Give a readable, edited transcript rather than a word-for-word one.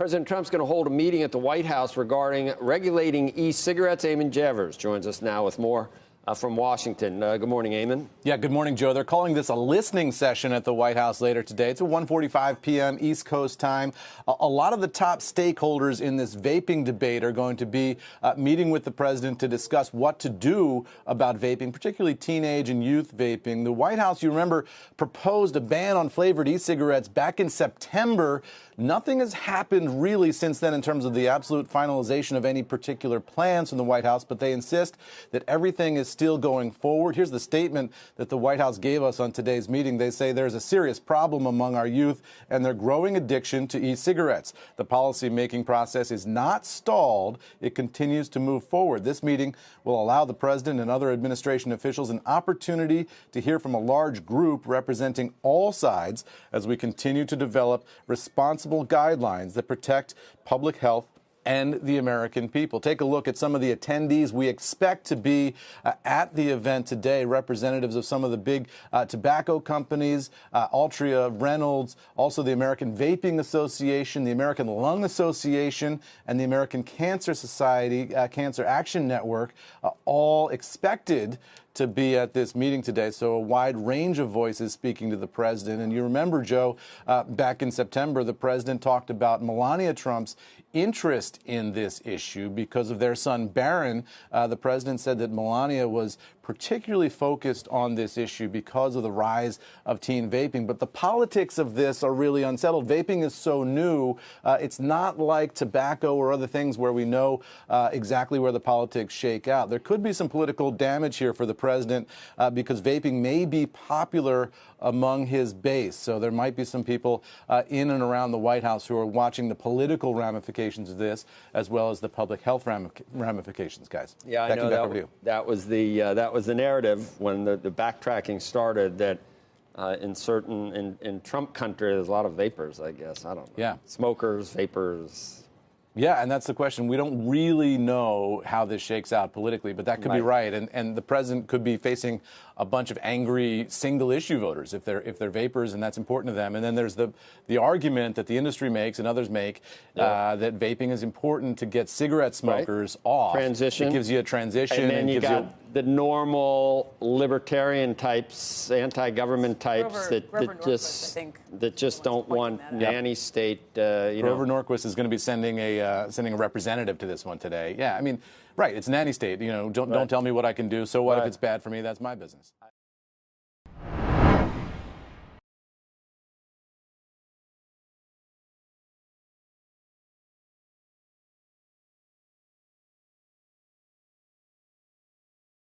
President Trump's going to hold a meeting at the White House regarding regulating e-cigarettes. Eamon Javers joins us now with more from Washington. Good morning, Eamon. Yeah, good morning, Joe. They're calling this a listening session at the White House later today. It's at 1:45 p.m. East Coast time. A lot of the top stakeholders in this vaping debate are going to be meeting with the president to discuss what to do about vaping, particularly teenage and youth vaping. The White House, you remember, proposed a ban on flavored e-cigarettes back in September. Nothing has happened really since then in terms of the absolute finalization of any particular plans from the White House, but they insist that everything is still going forward. Here's the statement that the White House gave us on today's meeting. They say there's a serious problem among our youth and their growing addiction to e-cigarettes. The policy-making process is not stalled. It continues to move forward. This meeting will allow the president and other administration officials an opportunity to hear from a large group representing all sides as we continue to develop responsible guidelines that protect public health and the American people. Take a look at some of the attendees we expect to be at the event today. Representatives of some of the big tobacco companies, Altria, Reynolds, also the American Vaping Association, the American Lung Association, and the American Cancer Society, Cancer Action Network, all expected to be at this meeting today. So a wide range of voices speaking to the president. And you remember, Joe, back in September, the president talked about Melania Trump's interest in this issue because of their son, Barron. The president said that Melania was particularly focused on this issue because of the rise of teen vaping. But the politics of this are really unsettled. Vaping is so new. It's not like tobacco or other things where we know exactly where the politics shake out. There could be some political damage here for the president because vaping may be popular among his base. So there might be some people in and around the White House who are watching the political ramifications of this as well as the public health ramifications, guys. Yeah, I know that was the narrative when the backtracking started, that in Trump country there's a lot of vapors, I guess. I don't know. Yeah. Smokers, vapors. Yeah, and that's the question. We don't really know how this shakes out politically, but that could be right. And the president could be facing a bunch of angry single-issue voters if they're vapors, and that's important to them. And then there's the argument that the industry makes and others make that vaping is important to get cigarette smokers off. Transition. It gives you a transition. And then you got the normal libertarian types, anti-government types that just don't want nanny state. Grover Norquist is going to be sending a representative to this one today. Yeah, I mean, right? It's nanny state. You know, don't tell me what I can do. So what if it's bad for me? That's my business.